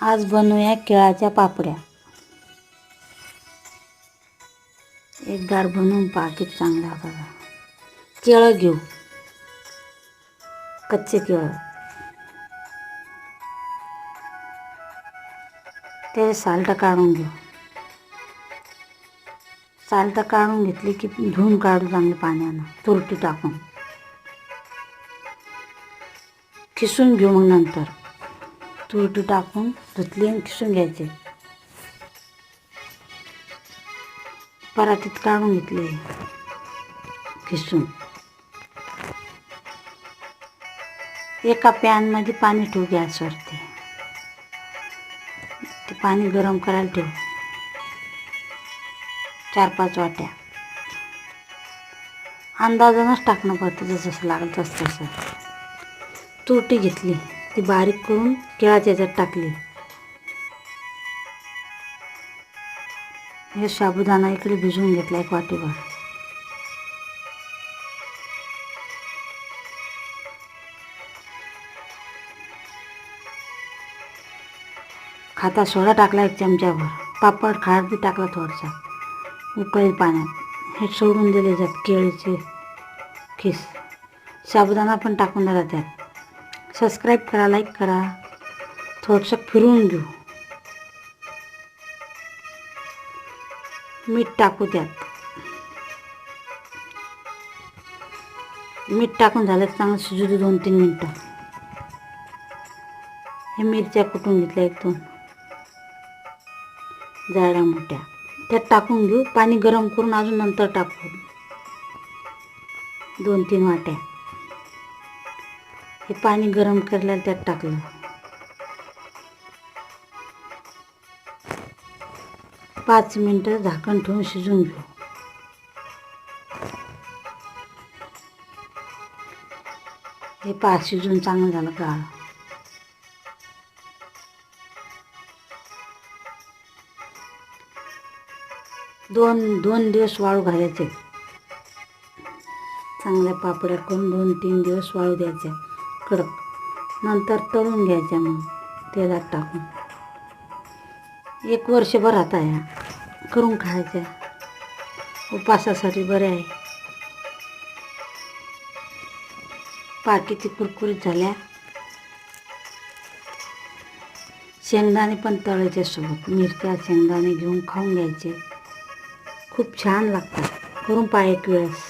आज बनवूया केळाच्या पापड्या. एकदा बनवून पाकिट चांगला बघा. केळं घेऊ, कच्चे केळं, ते साल्ट काढून घेऊ. साल्ट काढून घेतली की धुवून काढू चांगलं पाण्यानं, तुरटी टाकून खिसून घेऊ. मग नंतर तुरटी टाकून धुतली आणि खिसून घ्यायचे. परातीत काढून घेतले खिसून. एका पॅनमध्ये पाणी ठेवू गॅसवरती. ते पाणी गरम करायला ठेवू. 4-5 वाट्या. अंदाजानंच टाकणं पडतं, जसं लागलं तसं. तुरटी घेतली, ती बारीक करून केळाच्या ह्याच्यात टाकली. हे साबुदाणा इकडे भिजवून घेतला 1 वाटीभर. खाता सोडा टाकला 1 चमचाभर. पापड खार बी टाकला थोडासा उकळी पाण्यात. हे सोडून दिले त्यात केळीचे खिस. साबुदाणा पण टाकून दिला त्यात. सबस्क्राईब करा, लाईक करा. थोडंसं फिरवून घेऊ. मीठ टाकू त्यात. मीठ टाकून झालं चांगलं शिजू दे 2-3 मिनटं. हे मिरच्या कुटून घेतल्या 1-2 जाड्या मोठ्या, त्यात टाकून घेऊ. पाणी गरम करून अजून नंतर टाकू 2-3 वाट्या. हे पाणी गरम केल्यावर त्यात टाकलं. पाच मिनटं झाकण ठेवून शिजवून घेऊ. हे शिजून चांगलं झालं गाळ. दोन दिवस वाळू घालायचे. चांगल्या पापड्या करून 2-3 दिवस वाळू द्यायच्या कडक. नंतर तळून घ्यायच्या. मग तेलात टाकून 1 वर्षभर आता या करून खायच्या. उपासासाठी बरे आहे. पाकिटी कुरकुरीत झाल्या. शेंगदाणे पण तळायचे सोबत. मिरच्या शेंगदाणे घेऊन खाऊन घ्यायचे. खूप छान लागतात. करून पहा 1 वेळेस.